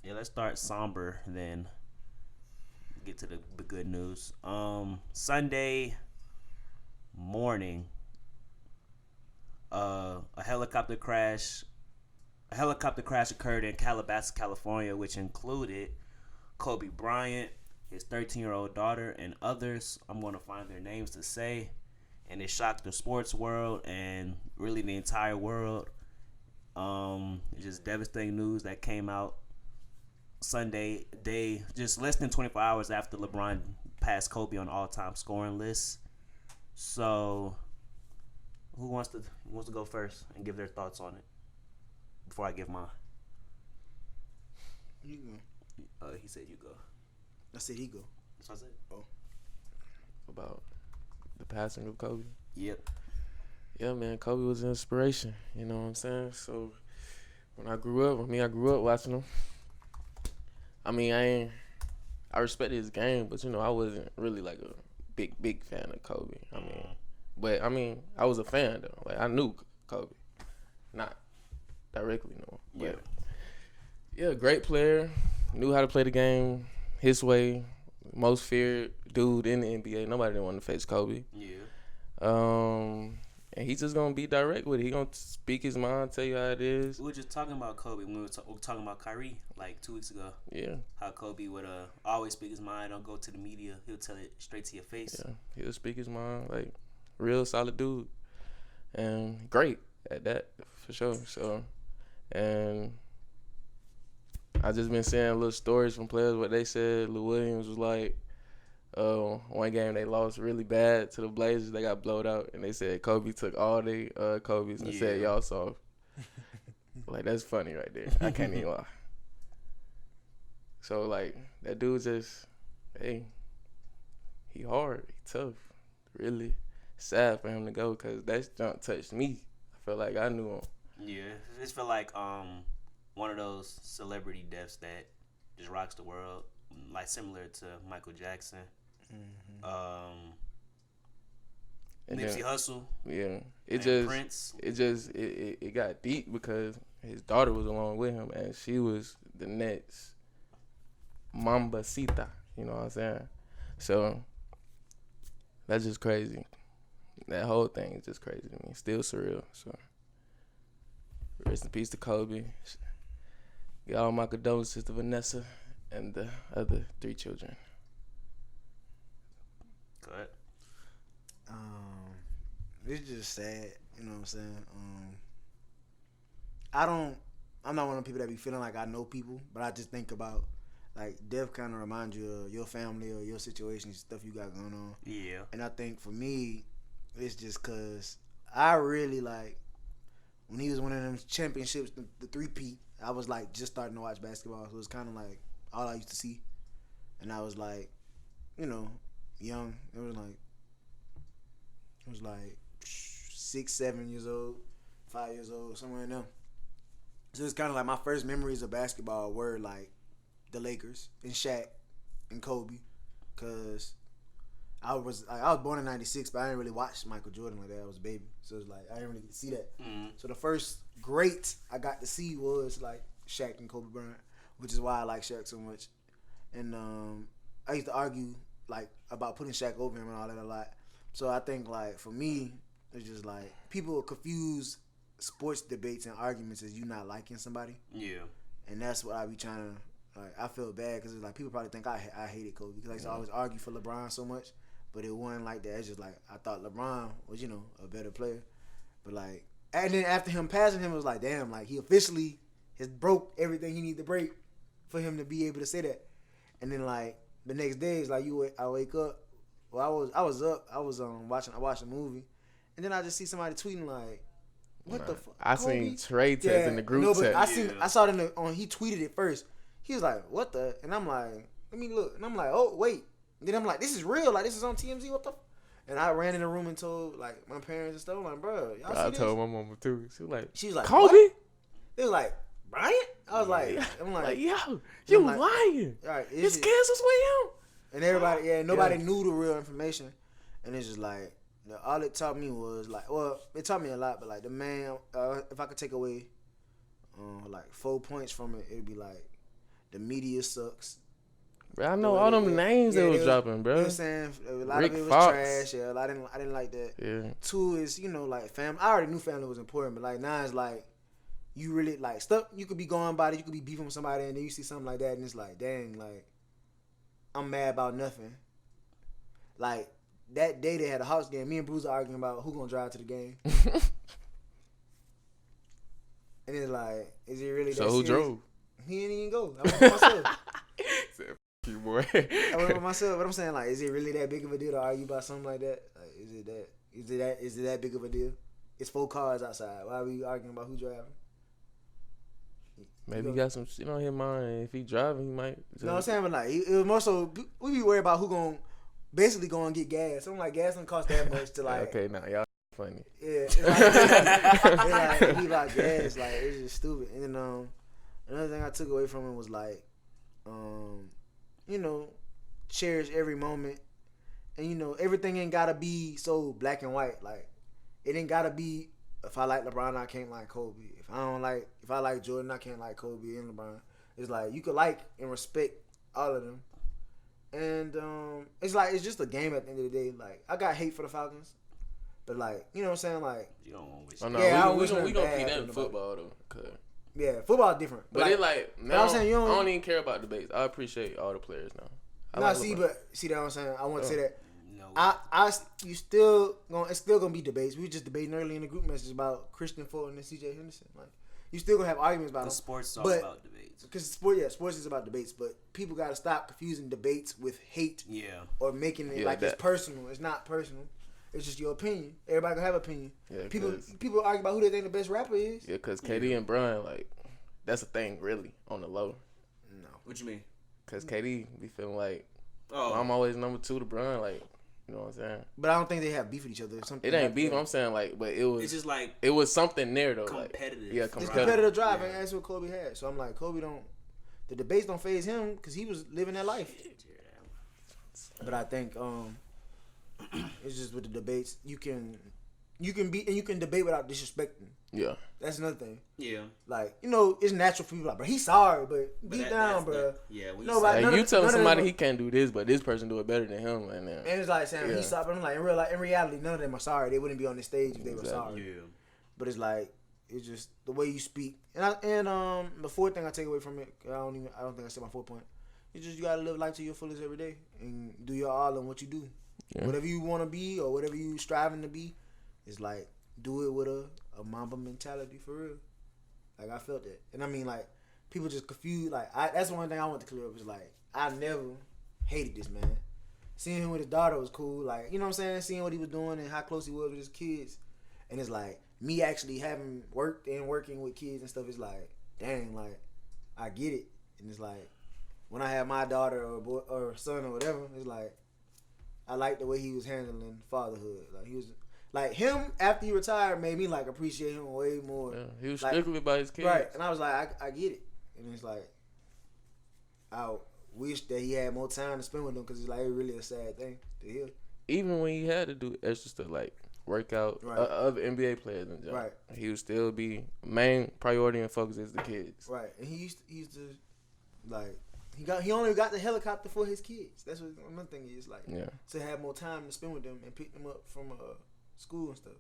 Yeah, let's start somber, then get to the good news. Sunday morning, a helicopter crash. A helicopter crash occurred in Calabasas, California, which included Kobe Bryant, his 13-year-old daughter, and others. I'm going to find their names to say. And it shocked the sports world and really the entire world. It's just devastating news that came out Sunday day, just less than 24 hours after LeBron passed Kobe on all-time scoring list. So, who wants to go first and give their thoughts on it before I give mine? You go. He said you go. I said he go. That's what I said. Oh. About the passing of Kobe. Yep. Yeah, man, Kobe was an inspiration. You know what I'm saying? So when I grew up watching him. I mean, I respected his game, but I wasn't really like a big fan of Kobe. I was a fan though. Like I knew Kobe, not directly, no. But yeah, great player. Knew how to play the game his way. Most feared dude in the NBA. Nobody didn't want to face Kobe. Yeah. And he's just gonna be direct with it. He gonna speak his mind, tell you how it is. We were just talking about Kobe when we were talking about Kyrie like 2 weeks ago. Yeah. How Kobe would always speak his mind. Don't go to the media. He'll tell it straight to your face. Yeah. He'll speak his mind. Like real solid dude. And great at that for sure. So, and I just been seeing little stories from players. What they said, Lou Williams was like, one game they lost really bad to the Blazers. They got blowed out, and they said Kobe took all the Kobe's and said y'all soft. Like that's funny right there. I can't even lie. So like that dude just, hey, he hard, he tough. Really sad for him to go because that jump touched me. I felt like I knew him. Yeah, it just feel like one of those celebrity deaths that just rocks the world, like similar to Michael Jackson. And Nipsey Hussle. Yeah, Prince. It got deep because his daughter was along with him, and she was the next Mambacita. You know what I'm saying? So that's just crazy. That whole thing is just crazy to me. Still surreal. So rest in peace to Kobe. Get all my condolences to Vanessa and the other 3 children. Go ahead. It's just sad, you know what I'm saying? I'm not one of the people that be feeling like I know people, but I just think about, like, death kind of reminds you of your family or your situation, stuff you got going on. Yeah. And I think for me, it's just because I really, like, when he was winning them championships, the three-peat, I was, like, just starting to watch basketball, so it was kind of, like, all I used to see. And I was, like, young. It was like 6, 7 years old, 5 years old, somewhere in there. So it's kind of like my first memories of basketball were like the Lakers and Shaq and Kobe, cause I was born in '96, but I didn't really watch Michael Jordan like that. I was a baby, so it's like I didn't really get to see that. Mm-hmm. So the first great I got to see was like Shaq and Kobe Bryant, which is why I like Shaq so much. And I used to argue like about putting Shaq over him and all that a lot. So I think like for me, it's just like people confuse sports debates and arguments as you not liking somebody. Yeah. And that's what I be trying to like. I feel bad because it's like people probably think I hated Kobe because I used to always argue for LeBron so much, but it wasn't like that. It's just like I thought LeBron was a better player, but like and then after him passing him, it was like damn, like he officially has broke everything he need to break for him to be able to say that. And then like the next day, it's like I wake up. Well, I was up. I was I watched a movie, and then I just see somebody tweeting like, "What the fuck?" I seen Trey text in the group text. I saw it he tweeted it first. He was like, "What the?" And I'm like, "Let me look." And I'm like, "Oh wait." And then I'm like, "This is real. Like this is on TMZ. What the?" And I ran in the room and told like my parents and stuff. I'm like, "Bro, y'all see I this?" told my mama too. She was like, Kobe. What? They was like, "Bryant." I was like, "I'm like, yo, you like, lying? All right, His kids was with him." And everybody, nobody knew the real information. And it's just like, all it taught me was like, well, it taught me a lot, but like the man, if I could take away like 4 points from it, it'd be like, the media sucks. Bro, I know all them names they was dropping, bro. You know what I'm saying? A lot Rick of it was Fox. trash. Yeah, I didn't like that. Yeah. 2 is, like family. I already knew family was important, but like now it's like you really like stuff. You could be going about it. You could be beefing with somebody, and then you see something like that, and it's like, dang, like I'm mad about nothing. Like that day they had a house game. Me and Bruce arguing about who gonna drive to the game. And it's like, is it really that So who serious? drove? He didn't even go. I went by myself. You boy. I went by myself. But I'm saying, like, is it really that big of a deal to argue about something like that? Like, is it that big of a deal? It's 4 cars outside. Why are we arguing about who driving? Maybe he got some shit on his mind. If he driving, he might. You know what I'm saying? But like, it was more so we be worried about who gonna basically go and get gas. So I'm like, gas don't cost that much to like. Okay, now y'all funny. Yeah, it's like, he like gas. Like it's just stupid. And then another thing I took away from him was like, cherish every moment, and everything ain't gotta be so black and white. Like it ain't gotta be. If I like LeBron, I can't like Kobe. If I like Jordan, I can't like Kobe and LeBron. It's like you could like and respect all of them, and it's like it's just a game at the end of the day. Like I got hate for the Falcons, but like you know what I'm saying. Like You don't want to wish. Oh, no, Yeah, we nothing gonna bad keep that in happened football though. 'Cause- yeah, football different. But like, it like now I'm saying, you I don't- don't even care about debates. I appreciate all the players now. I no, like see, LeBron. but see that what I'm saying. I want to say that. No. It's still gonna be debates. We were just debating early in the group message about Christian Fulton and C.J. Henderson. Like you still gonna have arguments about the them. sports is all but- about debates. Because sports is about debates, but people got to stop confusing debates with hate Yeah. or making it Yeah, like that- it's personal. It's not personal. It's just your opinion. Everybody gonna have opinion. Yeah, People argue about who they think the best rapper is. Yeah, because KD and Brian, like, that's a thing, really, on the low. No. What you mean? Because KD be feeling like, Oh, I'm always number 2 to Brian, like, you know what I'm saying? But I don't think they have beef with each other. Something It ain't beef, I'm saying, like, but it's just like it was something there, though. competitive. Like, yeah, It's competitive. competitive drive, Yeah. and that's what Kobe had. So I'm like, the debates don't phase him because he was living that life. But I think it's just with the debates, you can debate without disrespecting. Yeah. That's another thing. Yeah. Like, it's natural for people like, bro, he's sorry, but deep down, bro. Yeah. When No, you but say- none Like, you of- telling none of somebody them- he can't do this, but this person do it better than him, and then, And it's like saying Yeah. he's sorry, but I'm like, in reality, none of them are sorry. They wouldn't be on the stage if they were Exactly. sorry. Yeah. But it's like, it's just the way you speak. And the fourth thing I take away from it, I don't think I said my 4th point. It's just you gotta live life to your fullest every day and do your all in what you do. Yeah. Whatever you want to be or whatever you striving to be, it's like do it with a Mamba mentality for real. Like I felt that, and I mean like people just confused. Like that's one thing I want to clear up is like I never hated this man. Seeing him with his daughter was cool. Like you know what I'm saying. Seeing what he was doing and how close he was with his kids, and it's like me actually having worked and working with kids and stuff. It's like dang, like I get it, and it's like when I have my daughter or boy or son or whatever, it's like I like the way he was handling fatherhood. Like he was like him after he retired made me like appreciate him way more. yeah, he was Like- strictly by his kids. Right, and I was like, I get it, and it's like I wish that he had more time to spend with them because it's like it's really a sad thing to hear. Even when he had to do extra stuff like work out, Right. other NBA players and Right. he would still be main priority and focus is the kids. Right, and he used to like he only got the helicopter for his kids. That's what another thing is like Yeah. to have more time to spend with them and pick them up from school and stuff.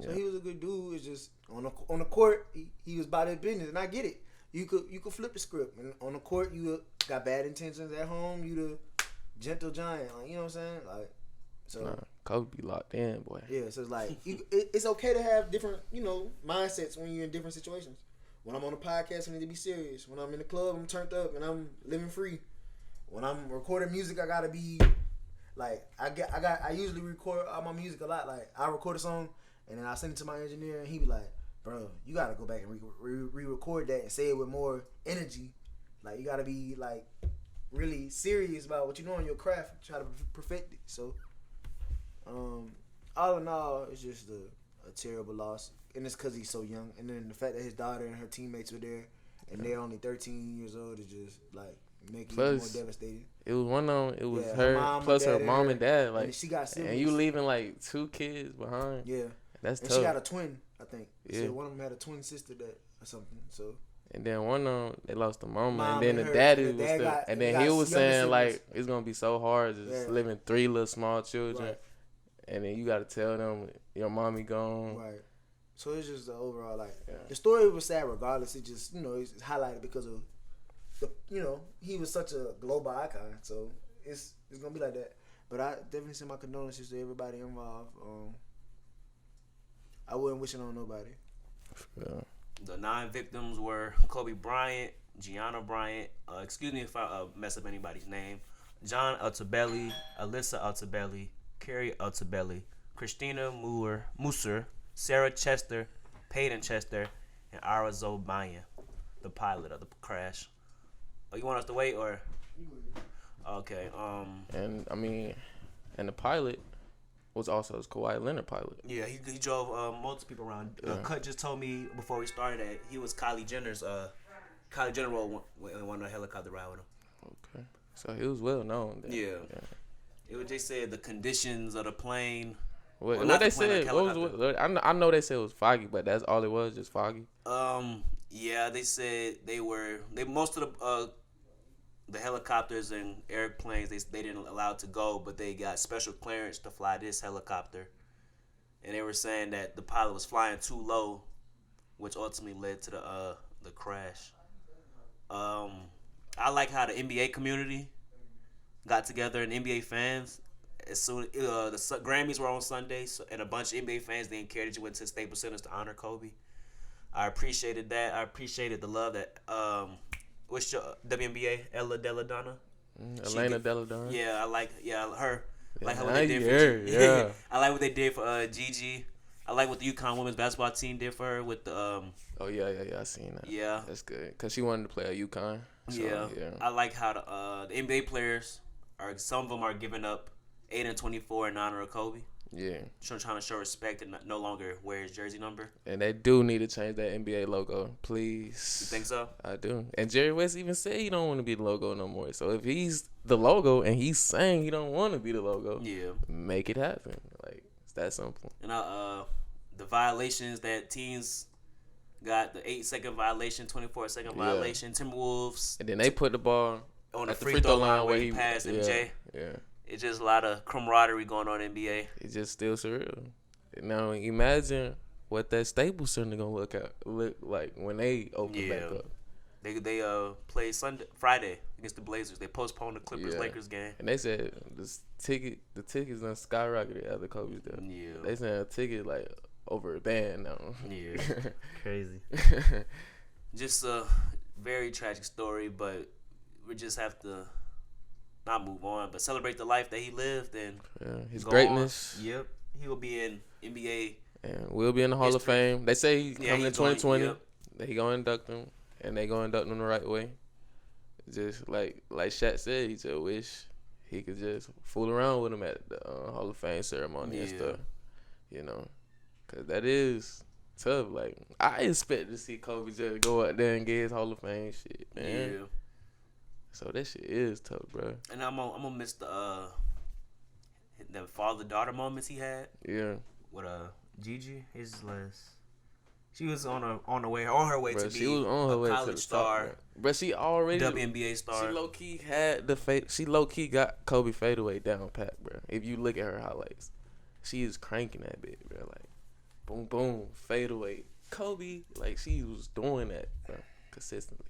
So Yeah. he was a good dude. It's just on the court he was about his business, and I get it. You could flip the script, and on the court you got bad intentions. At home you the gentle giant, like you know what I'm saying, like so. Nah, Kobe be locked in, boy. Yeah, so it's like it's okay to have different, mindsets when you're in different situations. When I'm on a podcast, I need to be serious. When I'm in the club, I'm turned up and I'm living free. When I'm recording music, I gotta be like I usually record all my music a lot. Like I record a song and then I send it to my engineer and he be like, "Bro, you gotta go back and re-record that and say it with more energy. Like you gotta be like really serious about what you know in your craft. Try to perfect it." So. All in all, it's just a terrible loss, and it's because he's so young. And then the fact that his daughter and her teammates were there, and they're only 13 years old, is just like making it more Plus, devastating. It was one on. It was Yeah, her mom, plus her dad, mom and and dad. And Like, she got siblings. and you leaving like 2 kids behind. Yeah, That's and tough. she got a twin. I think. Yeah. Yeah, one of them had a twin sister or something. So And then one of them, they lost the mama, Mom and then the and her- daddy and the was dad still. got- And he then got he was younger saying siblings. like it's gonna be so hard just Yeah. living 3 little small children, Right. and then you gotta tell them your mommy gone. Right. So it's just the overall like Yeah. the story was sad regardless. It just it's highlighted because of the he was such a global icon. So it's gonna be like that. But I definitely send my condolences to everybody involved. I wouldn't wish it on nobody. Yeah. The 9 victims were Kobe Bryant, Gianna Bryant, excuse me if I mess up anybody's name, John Altobelli, Alyssa Altobelli, Carrie Altobelli, Christina Musser, Sarah Chester, Peyton Chester, and Ara Zobayan, the pilot of the crash. Oh, you want us to wait or? Okay. And I mean, and the pilot was also his Kawhi Leonard pilot. Yeah, he drove multiple people around. Cut just told me before we started that he was Kylie Jenner's Kylie Jenner role when on a helicopter ride with him. Okay, so he was well known. Then. Yeah. It was just said the conditions of the plane. What not they the plane, said? the helicopter. I know they said it was foggy, but that's all it was, just foggy. Yeah, they said most of the helicopters and airplanes they didn't allow to go, but they got special clearance to fly this helicopter, and they were saying that the pilot was flying too low, which ultimately led to the crash. I like how the NBA community got together and NBA fans. As soon the Grammys were on Sunday, and a bunch of NBA fans didn't care that you went to Staples Centers to honor Kobe. I appreciated that. I appreciated the love that what's your WNBA Ella Della Donna? Elena Della Donna. Yeah, I like her. I like how Yeah, what they did for yeah. I like what they did for Gigi. I like what the UConn women's basketball team did for her with the Oh yeah, I seen that. Yeah. That's good because she wanted to play at UConn. So, yeah. yeah. I like how the NBA players some of them are giving up 8 and 24 in honor of Kobe. Yeah. Trying to show respect and no longer wear his jersey number. And they do need to change that NBA logo, please. You think so? I do. And Jerry West even said he don't want to be the logo no more. So if he's the logo and he's saying he don't want to be the logo, Yeah. make it happen. Like, it's that simple. And the violations that teams got, the 8-second violation, 24-second violation, Timberwolves. And then they put the ball on the at free throw line where he he passed MJ. Yeah. It's just a lot of camaraderie going on in NBA. It's just still surreal. Now imagine what that Staples Center gonna look like when they open back up. They play Friday against the Blazers. They postponed the Clippers Lakers game. And they said the tickets done skyrocketed after Kobe's death. Yeah. They said a ticket like over a band now. Yeah. Crazy. Just a very tragic story, but we just have to not move on, but celebrate the life that he lived and his greatness. Yep. He will be in NBA. And we'll be in the Hall of Fame. They say he's coming in 2020. That he gonna induct him, and they gonna induct him the right way. Just like Shaq said, he just wish he could just fool around with him at the Hall of Fame ceremony and stuff. You know, cause that is tough. Like I expect to see Kobe just go out there and get his Hall of Fame shit, man. Yeah. So that shit is tough, bro. And I'm gonna miss the father-daughter moments he had. Yeah. With Gigi, his last. She was on her way to be she was on her a way college to the star. top, but she already WNBA star. She low key had the fade. She low key got Kobe fadeaway down pat, bro. If you look at her highlights, she is cranking that bit, bro. Like boom, boom, fadeaway. Kobe, like she was doing that, bro, consistently.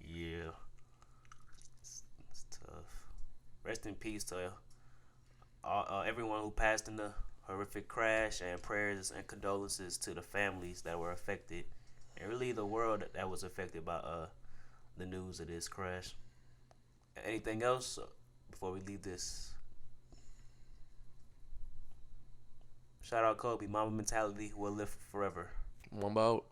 Yeah. It's tough. Rest in peace to everyone who passed in the horrific crash, and prayers and condolences to the families that were affected, and really the world that was affected by the news of this crash. Anything else before we leave this? Shout out Kobe. Mamba mentality will live forever. One about.